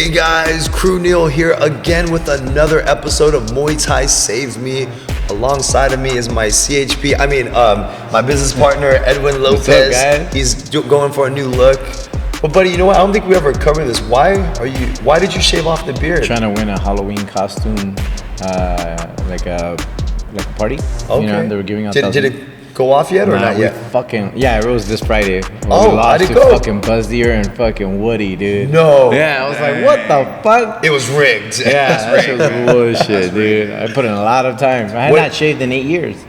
Hey guys, Kru Neil here again with another episode of Muay Thai Saves Me. Alongside of me is my my business partner, Edwin Lopez. What's up, guys? He's going for a new look. But buddy, you know what? I don't think we ever covered this. Why did you shave off the beard? Trying to win a Halloween costume, like a party. Okay. You know, they were giving out. Did it go off yet or not yet? It was this Friday. We How'd lost it to go? fucking Buzzier and fucking Woody, dude. No. Yeah, I was like, what the fuck? It was rigged. Yeah, that shit was bullshit, dude. I put in a lot of time. I had not shaved in 8 years.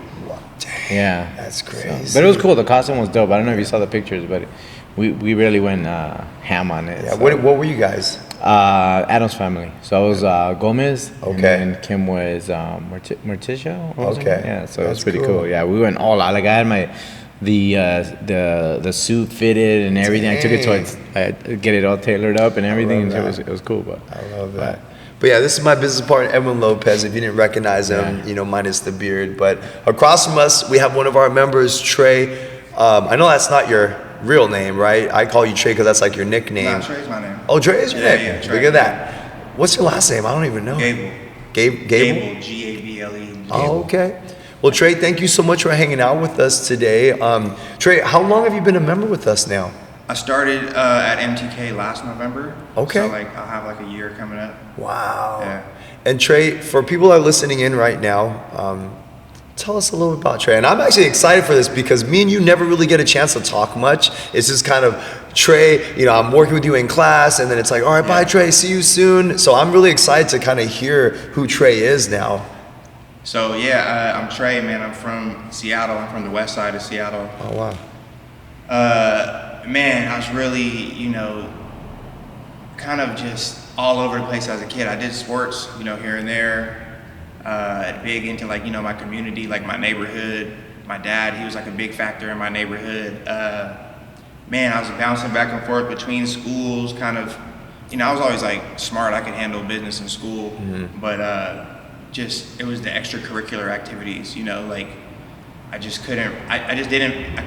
Dang, Yeah. that's crazy. But it was cool. The costume was dope. I don't know if you saw the pictures, but we really went ham on it. Yeah, so. what were you guys? Adam's family. So I was Gomez. Okay. And Kim was Morticia. Okay. Yeah. So it That's was pretty cool. cool. Yeah, we went all out. Like I had the suit fitted and everything. Dang. I took it to I had to get it all tailored up and everything. love And that. it was cool. But I love that. But yeah, this is my business partner, Edwin Lopez. If you didn't recognize him, minus the beard. But across from us, we have one of our members, Trey. I know that's not your real name, right? I call you Trey because that's like your nickname. No, Trey's my name. Oh, Trey is your name? Yeah, Trey. Look at that. What's your last name? I don't even know. Gable. Gable? Gable, G-A-B-L-E. Oh, okay. Well, Trey, thank you so much for hanging out with us today. Trey, how long have you been a member with us now? I started at MTK last November. Okay. So I'll have a year coming up. Wow. Yeah. And Trey, for people that are listening in right now, tell us a little bit about Trey. And I'm actually excited for this because me and you never really get a chance to talk much. It's just kind of Trey, I'm working with you in class and then it's like, all right, bye Trey, see you soon. So I'm really excited to kind of hear who Trey is now. So I'm Trey, man. I'm from Seattle. I'm from the west side of Seattle. Oh, wow. Man, I was really, kind of just all over the place as a kid. I did sports, here and there. Big into my community, like my neighborhood. My dad, he was like a big factor in my neighborhood. Man, I was bouncing back and forth between schools, kind of, I was always like smart. I could handle business in school, but it was the extracurricular activities, I just couldn't, I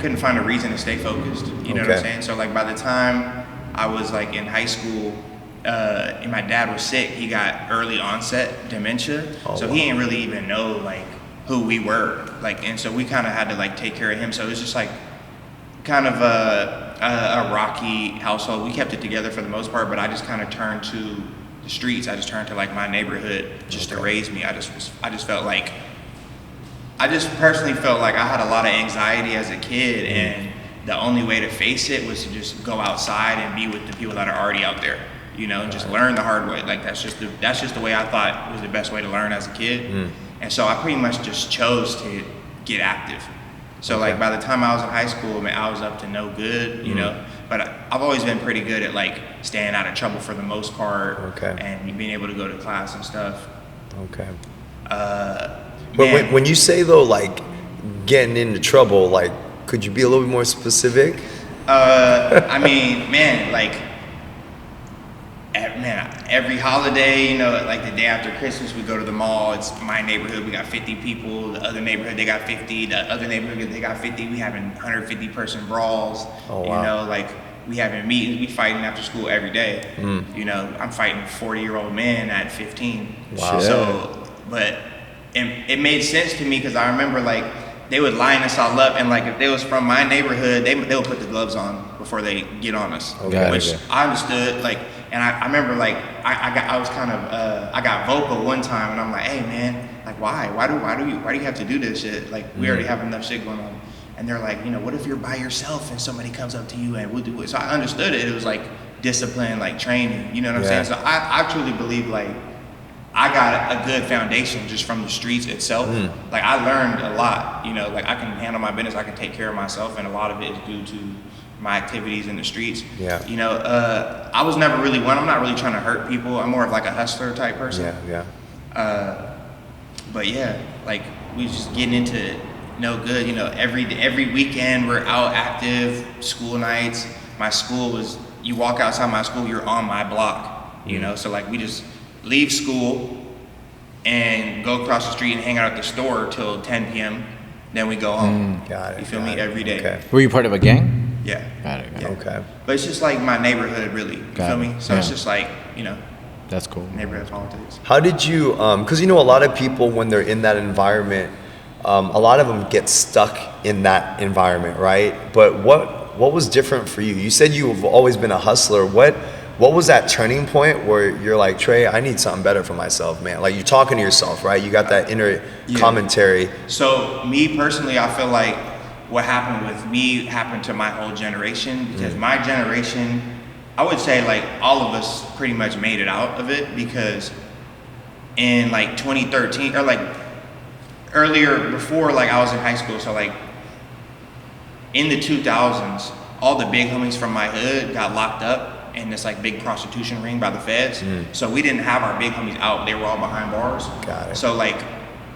couldn't find a reason to stay focused. You know what I'm saying? So by the time I was in high school, and my dad was sick, he got early onset dementia. So he didn't really even know who we were. And so we kind of had to take care of him. So it was just kind of a rocky household. We kept it together for the most part, but I just kind of turned to the streets. I just turned to my neighborhood just to raise me. I just personally felt like I had a lot of anxiety as a kid, and the only way to face it was to just go outside and be with the people that are already out there, and just learn the hard way. That's just the way I thought was the best way to learn as a kid. And so I pretty much just chose to get active. So by the time I was in high school, man, I was up to no good, but I've always been pretty good at staying out of trouble for the most part, and being able to go to class and stuff. Okay. But when you say though, getting into trouble, could you be a little bit more specific? Every holiday, the day after Christmas, we go to the mall. It's my neighborhood. We got 50 people. The other neighborhood, they got 50. The other neighborhood, they got 50. We having 150 person brawls. Oh, wow. We having meetings. We fighting after school every day. I'm fighting 40-year-old men at 15. Wow. So, but it made sense to me because I remember they would line us all up, and if they was from my neighborhood, they would put the gloves on before they get on us, which I understood. And I remember I got vocal one time, and I'm like, hey man, why do you have to do this shit? We already have enough shit going on. And they're like, what if you're by yourself and somebody comes up to you and we'll do it? So I understood it. It was discipline, training. You know what I'm saying? So I truly believe I got a good foundation just from the streets itself. I learned a lot, I can handle my business, I can take care of myself, and a lot of it is due to my activities in the streets. I was never really one. I'm not really trying to hurt people. I'm more of a hustler type person. But we just getting into no good. Every weekend we're out active. School nights. My school was. You walk outside my school, you're on my block. So we just leave school and go across the street and hang out at the store till 10 p.m. Then we go home. Got it. You feel me? Every day. Okay. Were you part of a gang? Yeah. Got it. Okay. But it's just my neighborhood, really. You feel me? So it's just That's cool. Neighborhood politics. How did you, because you know, a lot of people, when they're in that environment, a lot of them get stuck in that environment, right? But what was different for you? You said you've always been a hustler. What was that turning point where you're like, Trey, I need something better for myself, man? Like, you're talking to yourself, right? You got that inner commentary. So me personally, I feel like what happened with me happened to my whole generation, because my generation, I would say like all of us pretty much made it out of it, because in like 2013 or like earlier, before like I was in high school, so like in the 2000s, all the big homies from my hood got locked up in this like big prostitution ring by the feds. So we didn't have our big homies out, they were all behind bars. Got it. So like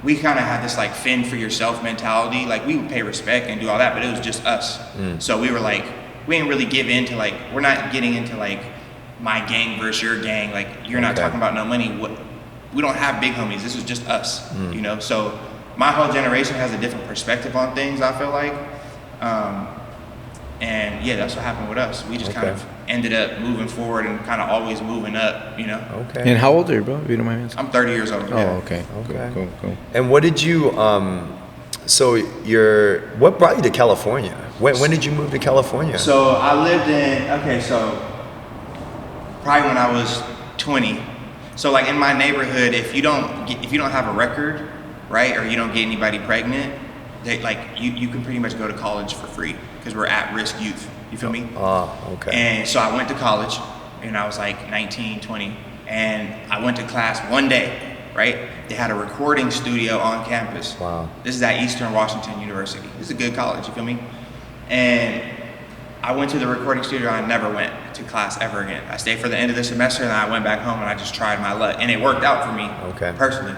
we kind of had this like fend for yourself mentality. Like we would pay respect and do all that, but it was just us. So we were like, we didn't really give in to like, we're not getting into like my gang versus your gang. Like you're not talking about no money. We don't have big homies. This is just us, you know? So my whole generation has a different perspective on things, I feel like. And yeah, that's what happened with us. We just kind of ended up moving forward and kind of always moving up, you know? Okay. And how old are you, bro? If you don't mind me asking. I'm 30 years old. Oh, okay. Cool. And what did you, so what brought you to California? When did you move to California? So I lived in, so probably when I was 20. So like in my neighborhood, if you don't have a record, right, or you don't get anybody pregnant, you can pretty much go to college for free, because we're at-risk youth. You feel me? Okay. And so I went to college, and I was like 19, 20, and I went to class one day, right? They had a recording studio on campus. Wow. This is at Eastern Washington University. This is a good college, you feel me? And I went to the recording studio, and I never went to class ever again. I stayed for the end of the semester, and then I went back home, and I just tried my luck. And it worked out for me, personally.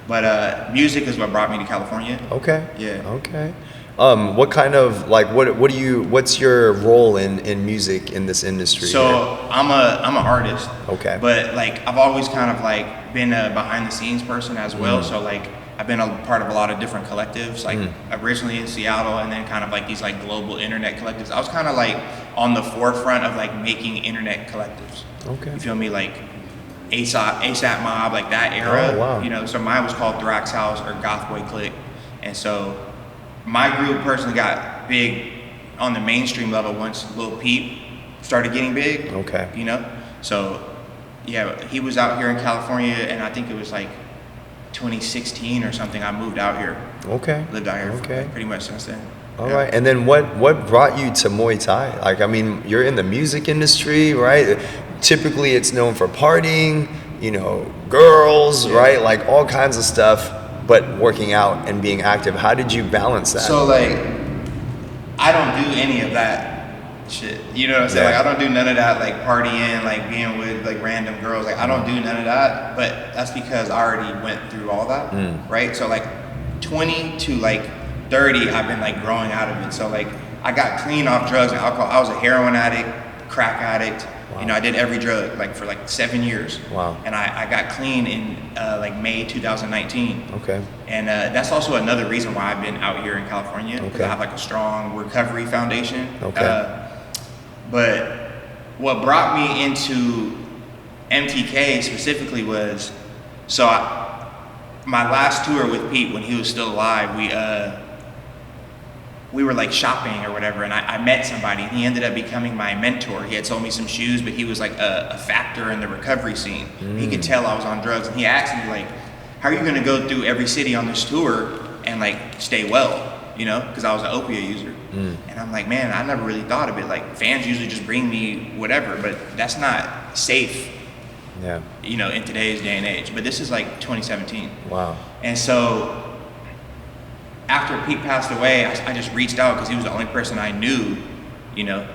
But music is what brought me to California. Okay. Yeah. Okay. What kind of, like, what's your role in music in this industry? So I'm an artist. Okay. But like I've always kind of like been a behind the scenes person as well. So like I've been a part of a lot of different collectives, like originally in Seattle, and then kind of like these like global internet collectives. I was kind of like on the forefront of like making internet collectives. Okay. You feel me? Like ASAP Mob, like that era. Oh, wow. You know, so mine was called Thrax House or Goth Boy Clique. And so my group personally got big on the mainstream level once Lil Peep started getting big. Okay. You know? So yeah, he was out here in California, and I think it was like 2016 or something, I moved out here. Okay. Lived out here for like pretty much since then. All right. And then what brought you to Muay Thai? Like, I mean, you're in the music industry, right? Typically it's known for partying, you know, girls, right? Like all kinds of stuff, but working out and being active. How did you balance that? So like, I don't do any of that shit. You know what I'm saying? Like I don't do none of that, like partying, like being with like random girls. Like I don't do none of that, but that's because I already went through all that, right? So like 20 to like 30, I've been like growing out of it. So like I got clean off drugs and alcohol. I was a heroin addict, crack addict. Wow. You know, I did every drug like for like 7 years. Wow. And I got clean in like May 2019. Okay. And that's also another reason why I've been out here in California, because I have like a strong recovery foundation. Okay. But what brought me into MTK specifically was, my last tour with Pete when he was still alive, we were like shopping or whatever, and I met somebody, and he ended up becoming my mentor. He had sold me some shoes, but he was like a factor in the recovery scene. He could tell I was on drugs, and he asked me like, how are you gonna go through every city on this tour and like stay well? You know, because I was an opiate user. And I'm like, man, I never really thought of it. Like fans usually just bring me whatever, but that's not safe. Yeah. You know, in today's day and age. But this is like 2017. Wow. And so after Pete passed away, I just reached out because he was the only person I knew, you know,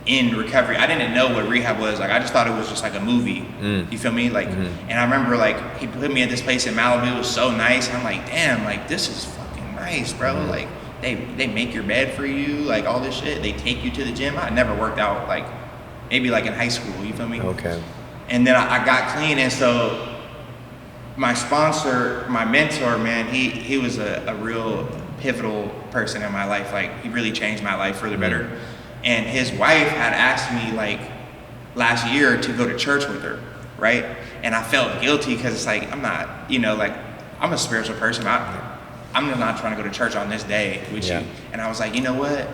in recovery. I didn't know what rehab was. Like I just thought it was just like a movie. You feel me? Like, and I remember like he put me at this place in Malibu. It was so nice. And I'm like, damn, like this is fucking nice, bro. Like they make your bed for you, like all this shit. They take you to the gym. I never worked out, like maybe like in high school. You feel me? Okay. And then I got clean, and so my sponsor, my mentor, man, he was a real pivotal person in my life. Like he really changed my life for the better. And his wife had asked me like last year to go to church with her, right? And I felt guilty because it's like, I'm not, you know, like, I'm a spiritual person. I'm just not trying to go to church on this day with you. And I was like, you know what?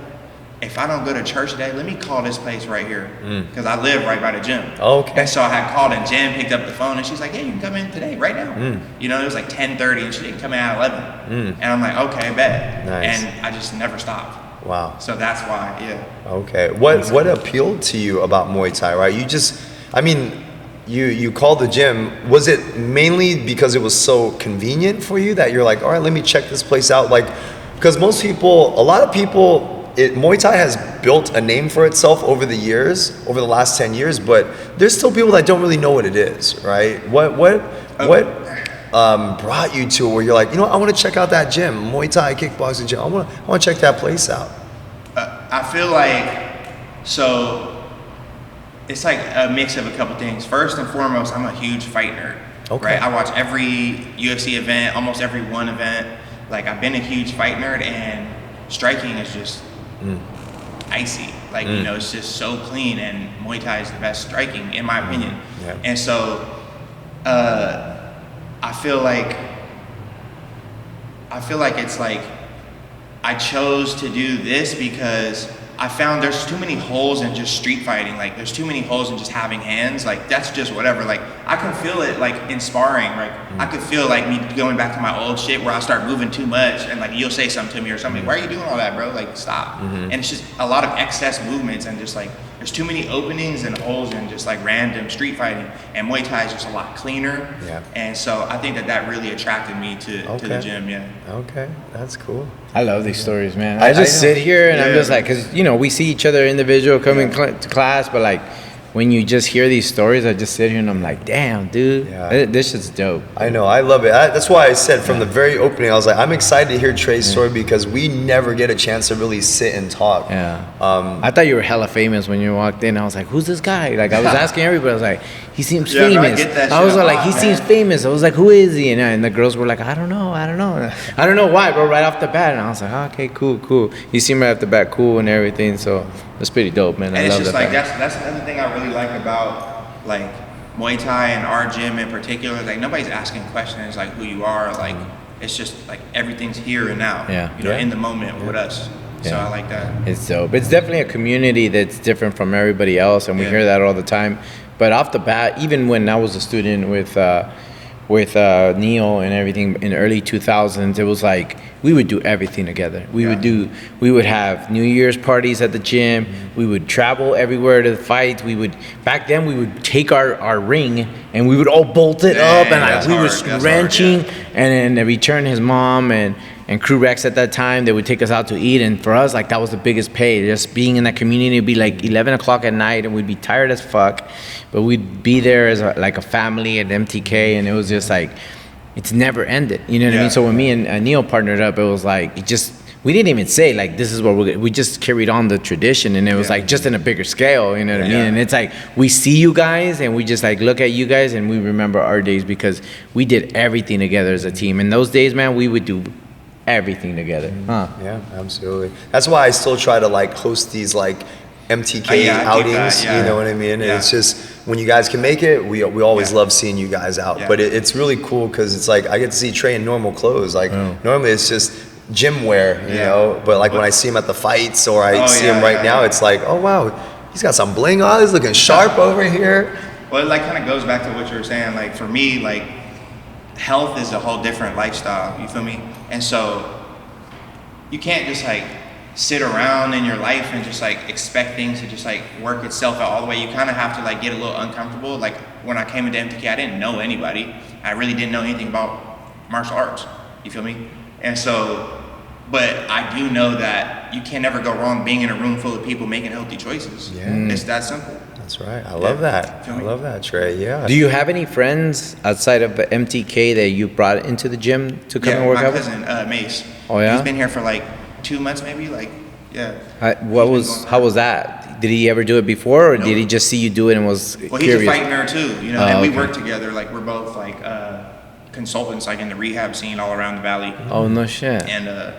If I don't go to church today, let me call this place right here. Because I live right by the gym. Okay. And so I had called, and Jen picked up the phone, and she's like, hey, you can come in today, right now. You know, it was like 10:30, and she didn't come in at 11. And I'm like, okay, bet. Nice. And I just never stopped. Wow. So that's why, Okay. What appealed to you about Muay Thai, right? You just, I mean, you called the gym. Was it mainly because it was so convenient for you that you're like, all right, let me check this place out? Like, because a lot of people, Muay Thai has built a name for itself over the last 10 years, but there's still people that don't really know what it is, right? What brought you to where you're like, you know what, I want to check out that gym, Muay Thai Kickboxing Gym. I want to check that place out. I feel like, so it's like a mix of a couple things. First and foremost, I'm a huge fight nerd. Okay. Right? I watch every UFC event, almost every one event. Like, I've been a huge fight nerd, and striking is just icy. Like, you know, it's just so clean, and Muay Thai is the best striking, in my opinion. Yeah. And so, I feel like it's like, I chose to do this because I found there's too many holes in just street fighting. Like, there's too many holes in just having hands. Like, that's just whatever. Like, I can feel it, like, in sparring. Like, I could feel, like, me going back to my old shit where I start moving too much, and, like, you'll say something to me or something. Why are you doing all that, bro? Like, stop. And it's just a lot of excess movements, and just, like, there's too many openings and holes in just, like, random street fighting. And Muay Thai is just a lot cleaner. Yeah. And so I think that really attracted me to the gym, Okay, that's cool. I love these stories, man. I just sit here and I'm just like, because, you know, we see each other individual coming to class, but like, when you just hear these stories, I just sit here and I'm like, damn, dude, this shit's dope. I know, I love it. That's why I said from the very opening, I was like, I'm excited to hear Trey's story because we never get a chance to really sit and talk. I thought you were hella famous when you walked in. I was like, who's this guy? Like, I was asking everybody. I was like, he seems famous. I was like, he seems famous. I was like, who is he? And the girls were like, I don't know why, bro, right off the bat. And I was like, okay, cool. You seem right off the bat cool and everything. So that's pretty dope, man. And it's just like, that's another thing I really like about, like, Muay Thai and our gym in particular. Like, nobody's asking questions like who you are. Like, it's just like everything's here and now. You know, in the moment with us. So I like that. It's dope. It's definitely a community that's different from everybody else, and we hear that all the time. But off the bat, even when I was a student with Neil and everything in the early 2000s, it was like we would do everything together. We would have New Year's parties at the gym. We would travel everywhere to the fights. Back then we would take our ring and we would all bolt it up, and like we were wrenching. And then return his mom and Kru Rex at that time, they would take us out to eat, and for us, like, that was the biggest pay. Just being in that community, it'd be like 11 o'clock at night, and we'd be tired as fuck, but we'd be there as like a family at MTK, and it was just like, it's never ended, you know what I mean? So when me and Neil partnered up, it was like, we didn't even say, like, this is what we just carried on the tradition, and it was like just in a bigger scale, you know what I mean? And it's like, we see you guys, and we just like look at you guys, and we remember our days because we did everything together as a team. In those days, man, we would do everything together. Yeah, absolutely. That's why I still try to like host these like MTK outings. You know what I mean? And it's just when you guys can make it, we always love seeing you guys out. But it's really cool because it's like I get to see Trey in normal clothes. Like normally it's just gym wear, you know. But like when I see him at the fights or I see him right now, it's like, oh wow, he's got some bling on. He's looking sharp over here. Well, it like kind of goes back to what you were saying. Like for me, like health is a whole different lifestyle. You feel me? And so you can't just like sit around in your life and just like expect things to just like work itself out all the way. You kind of have to like get a little uncomfortable. Like when I came into MTK, I didn't know anybody. I really didn't know anything about martial arts. You feel me? And so, but I do know that you can never go wrong being in a room full of people making healthy choices. It's that simple. That's right. I love that. I love that, Trey. Yeah. Do you have any friends outside of MTK that you brought into the gym to come and work out with? Yeah, my cousin, Mace. Oh, yeah? He's been here for like 2 months maybe, like, how was that? Did he ever do it before, or did he just see you do it and was curious? Well, he's a fight nerd too, you know, and we work together. Like, we're both like consultants, like in the rehab scene all around the valley. Oh, no shit. And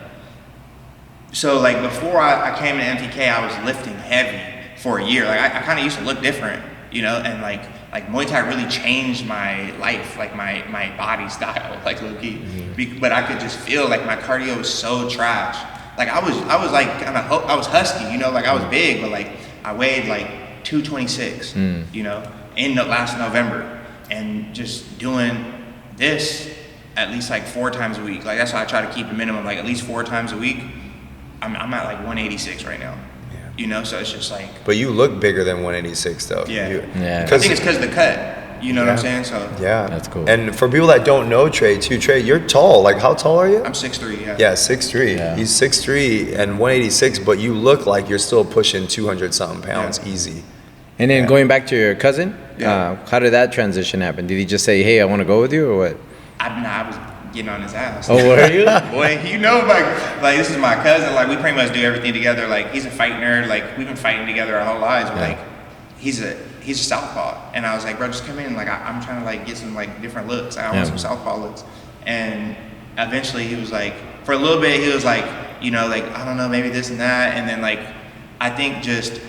so like before I came to MTK, I was lifting heavy for a year. Like I kind of used to look different, you know, and like Muay Thai really changed my life, like my body style, like low key. But I could just feel like my cardio was so trash. Like I was like I was husky, you know, like I was big, but like I weighed like 226, you know, in the last November, and just doing this at least like 4 times a week. Like that's why I try to keep a minimum, like at least 4 times a week. I'm at like 186 right now. You know, so it's just like. But you look bigger than 186 though. Yeah. Yeah. I think it's because of the cut. You know what I'm saying? So. Yeah. That's cool. And for people that don't know Trey too, Trey, you're tall. Like how tall are you? I'm 6'3", yeah. Yeah, 6'3". Yeah. He's 6'3" and 186, but you look like you're still pushing 200 something pounds easy. And then going back to your cousin, how did that transition happen? Did he just say, "Hey, I want to go with you," or what? I was getting on his ass. Oh, were you? Boy, you know, like this is my cousin. Like we pretty much do everything together. Like he's a fight nerd. Like we've been fighting together our whole lives. But like he's a southpaw, and I was like, bro, just come in. Like I'm trying to like get some like different looks. I want some southpaw looks. And eventually he was like, for a little bit he was like, you know, like I don't know, maybe this and that. And then like I think just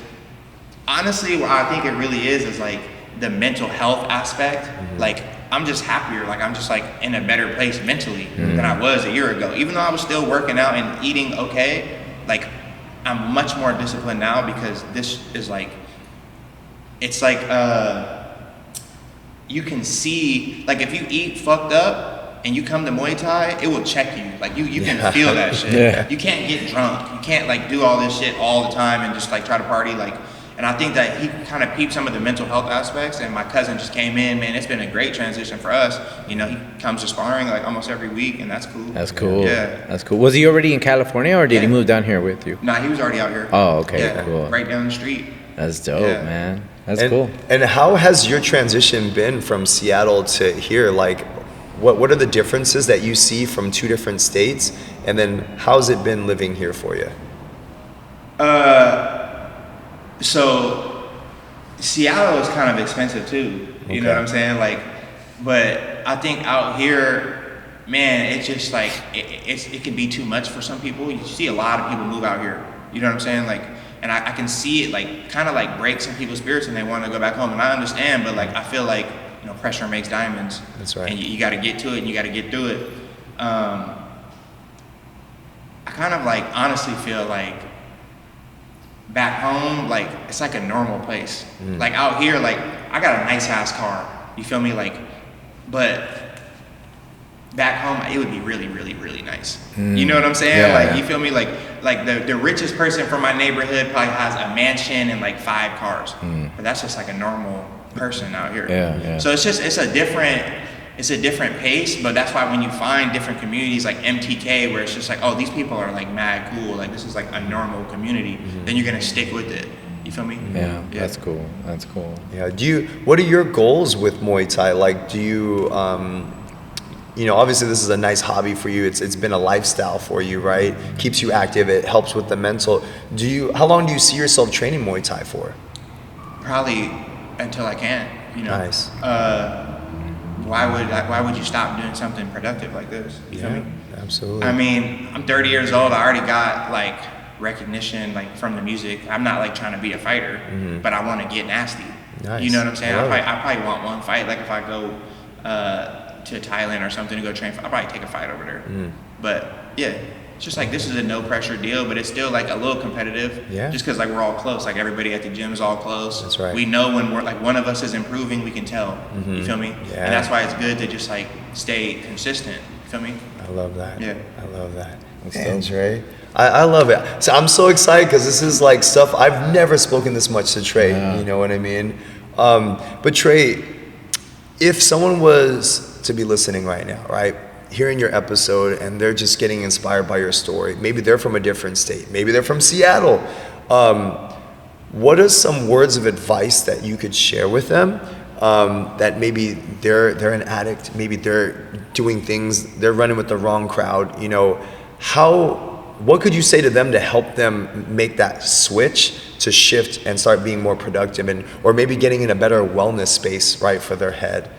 honestly, what I think it really is like the mental health aspect. Like I'm just happier. Like I'm just like in a better place mentally than I was a year ago. Even though I was still working out and eating okay, like I'm much more disciplined now because this is like, it's like you can see, like if you eat fucked up and you come to Muay Thai, it will check you. Like you can feel that shit. Yeah. You can't get drunk. You can't like do all this shit all the time and just like try to party. Like, and I think that he kind of peeped some of the mental health aspects, and my cousin just came in, man, it's been a great transition for us. You know, he comes to sparring like almost every week, and that's cool. That's cool. Yeah. That's cool. Was he already in California, or did he move down here with you? Nah, he was already out here. Oh, okay, Yeah, cool. right down the street. That's dope, Yeah. man. That's And, cool. and how has your transition been from Seattle to here? Like, what are the differences that you see from 2 different states? And then how's it been living here for you? So Seattle is kind of expensive too. You know what I'm saying? Like, but I think out here, man, it's just like it can be too much for some people. You see a lot of people move out here. You know what I'm saying? Like, and I can see it like kind of like break some people's spirits and they want to go back home. And I understand, but like I feel like, you know, pressure makes diamonds. That's right. And you got to get to it and you got to get through it. I kind of like honestly feel like back home, like it's like a normal place. Like out here, like I got a nice ass car. You feel me? Like, but back home, it would be really, really, really nice. You know what I'm saying? Yeah, like, yeah. you feel me? Like the richest person from my neighborhood probably has a mansion and like 5 cars. But that's just like a normal person out here. Yeah. So it's a different pace, but that's why when you find different communities like MTK, where it's just like, oh, these people are like mad cool, like this is like a normal community, then you're gonna stick with it. You feel me? Yeah, that's cool. That's cool. Yeah. What are your goals with Muay Thai? Like, do you, you know, obviously this is a nice hobby for you. It's been a lifestyle for you, right? Keeps you active. It helps with the mental. How long do you see yourself training Muay Thai for? Probably until I can. You know. Nice. Why would you stop doing something productive like this? You feel me? Absolutely. I mean, I'm 30 years old. I already got like recognition like from the music. I'm not like trying to be a fighter, but I want to get nasty. Nice. You know what I'm saying? I I probably want one fight. Like if I go to Thailand or something to go train, I'll probably take a fight over there. But yeah, it's just like this is a no pressure deal, but it's still like a little competitive. Yeah. Just because like we're all close. Like everybody at the gym is all close. That's right. We know when we're like one of us is improving, we can tell. You feel me? Yeah. And that's why it's good to just like stay consistent. You feel me? I love that. Yeah. I love that. Man, Trey. I love it. So I'm so excited because this is like stuff I've never spoken this much to Trey. Yeah. You know what I mean? But Trey, if someone was to be listening right now, right, hearing your episode and they're just getting inspired by your story, maybe they're from a different state, maybe they're from Seattle. What are some words of advice that you could share with them? That maybe they're an addict, maybe they're doing things, they're running with the wrong crowd. You know, what could you say to them to help them make that switch to shift and start being more productive, or maybe getting in a better wellness space, right, for their head?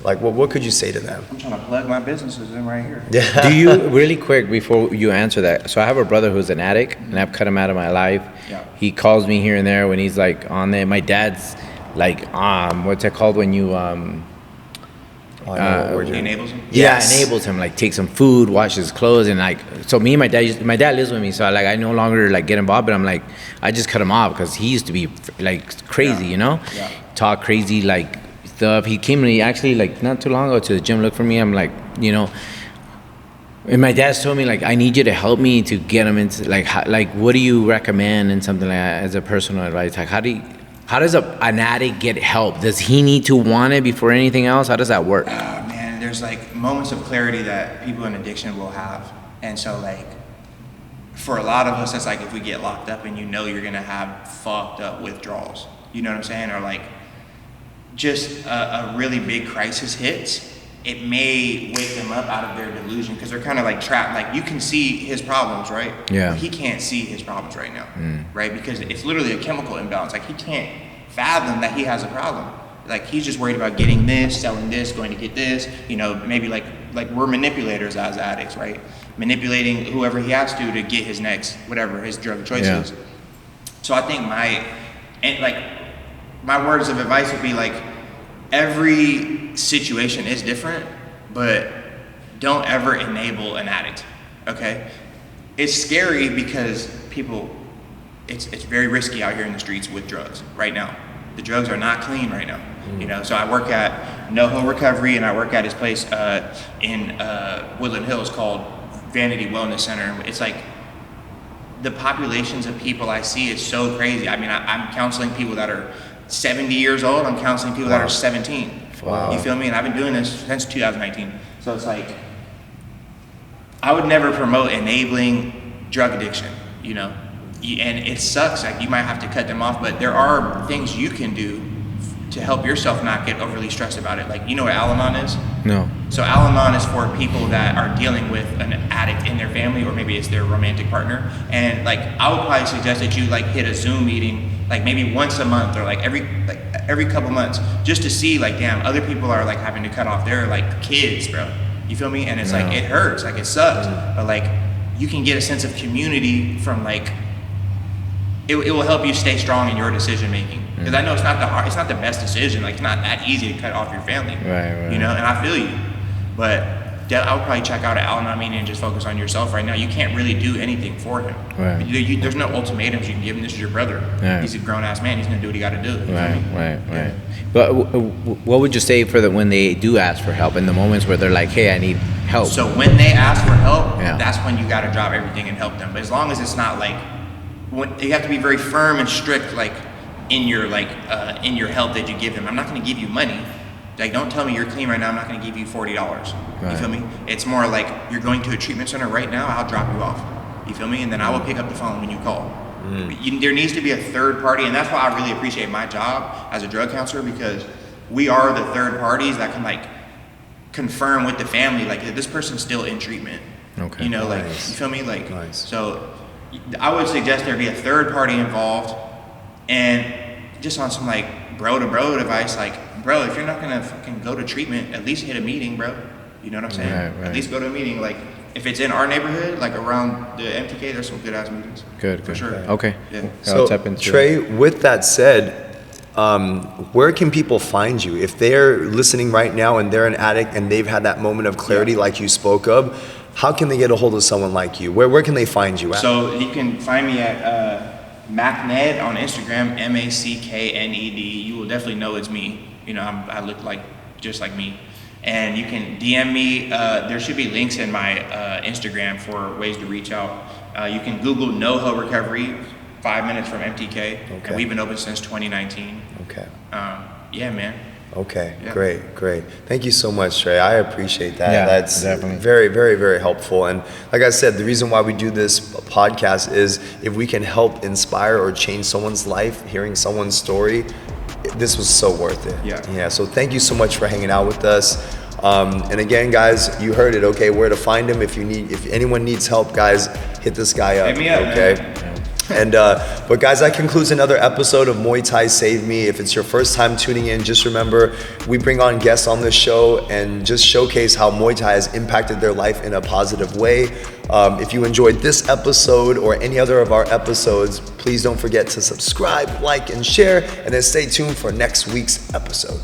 Like, what could you say to them? I'm trying to plug my businesses in right here. Yeah. Do you, really quick before you answer that, so I have a brother who's an addict and I've cut him out of my life. Yeah. He calls me here and there when he's like on there. My dad's what's it called when you Oh, I know what word He you're- enables him. Yes. enables him, like take some food, wash his clothes, and like, so me and my dad lives with me, so I no longer like get involved, but I'm like, I just cut him off because he used to be like crazy, you know, talk crazy like stuff. He came to me actually like not too long ago to the gym, look for me. I'm like, you know, and my dad's told me like, I need you to help me to get him into like, what do you recommend and something like that as a personal advice? Like, how does an addict get help? Does he need to want it before anything else? How does that work? Man, there's like moments of clarity that people in addiction will have. And so like, for a lot of us, it's like if we get locked up and you know you're gonna have fucked up withdrawals. You know what I'm saying? Or like, just a really big crisis hits, it may wake them up out of their delusion because they're kind of like trapped. Like you can see his problems, right? Yeah. But he can't see his problems right now, right? Because it's literally a chemical imbalance. Like he can't fathom that he has a problem. Like he's just worried about getting this, selling this, going to get this. You know, maybe like we're manipulators as addicts, right? Manipulating whoever he has to get his next whatever his drug choices. Yeah. So I think my words of advice would be like, every situation is different, but don't ever enable an addict, okay? It's scary because it's very risky out here in the streets with drugs right now. The drugs are not clean right now, you know? So I work at NoHo Recovery and I work at his place in Woodland Hills called Vanity Wellness Center. It's like, the populations of people I see is so crazy. I mean, I'm counseling people that are 70 years old. I'm counseling people that are 17. Wow. You feel me? And I've been doing this since 2019. So it's like, I would never promote enabling drug addiction, you know? And it sucks, like you might have to cut them off, but there are things you can do to help yourself not get overly stressed about it. Like, you know what Al-Anon is? No. So Al-Anon is for people that are dealing with an addict in their family, or maybe it's their romantic partner. And like, I would probably suggest that you like hit a Zoom meeting, like maybe once a month or like every couple months, just to see like, damn, other people are like having to cut off their like kids, bro. You feel me? And it's like, it hurts, like it sucks, but like you can get a sense of community from like, it will help you stay strong in your decision making. Because I know it's not the best decision. Like it's not that easy to cut off your family. Right. You know, and I feel you. But I would probably check out an Al-Anon meeting and just focus on yourself right now. You can't really do anything for him. Right. There's no ultimatums you can give him. This is your brother. Yeah. He's a grown ass man. He's gonna do what he got to do. Right. But what would you say for when they do ask for help in the moments where they're like, hey, I need help? So when they ask for help, Yeah. that's when you got to drop everything and help them. But as long as it's not like, you have to be very firm and strict, like in your help that you give them. I'm not going to give you money. Like, don't tell me you're clean right now. I'm not going to give you $40. Right. You feel me? It's more like, you're going to a treatment center right now. I'll drop you off. You feel me? And then I will pick up the phone when you call. There needs to be a third party, and that's why I really appreciate my job as a drug counselor, because we are the third parties that can like confirm with the family, like this person's still in treatment. Okay. You know, like, Nice. you feel me? Like, Nice. so I would suggest there be a third party involved, and just on some like bro to bro advice, like, bro, if you're not gonna fucking go to treatment, at least hit a meeting, bro. You know what I'm saying? Right. At least go to a meeting. Like, if it's in our neighborhood, like around the MTK, there's some good ass meetings. Good. For sure. Okay. Yeah. I'll So, tap into Trey, with that said, where can people find you? If they're listening right now and they're an addict and they've had that moment of clarity like you spoke of, how can they get a hold of someone like you? Where can they find you at? So you can find me at MacNed on Instagram, MACKNED. You will definitely know it's me. You know, I look like just like me. And you can DM me. There should be links in my Instagram for ways to reach out. You can Google NoHo Recovery, 5 minutes from MTK. Okay. And we've been open since 2019. Okay. Yeah, man. Okay, Yeah. great. Thank you so much, Trey. I appreciate that. Yeah, That's definitely. very, very, very helpful. And like I said, the reason why we do this podcast is if we can help inspire or change someone's life, hearing someone's story, this was so worth it. Yeah. So thank you so much for hanging out with us. And again, guys, you heard it. Okay, where to find him? If anyone needs help, guys, hit this guy up. Hit me up, okay. man. And but guys, that concludes another episode of Muay Thai Save Me. If it's your first time tuning in, just remember we bring on guests on this show and just showcase how Muay Thai has impacted their life in a positive way. If you enjoyed this episode or any other of our episodes, please don't forget to subscribe, like, and share, and then stay tuned for next week's episode.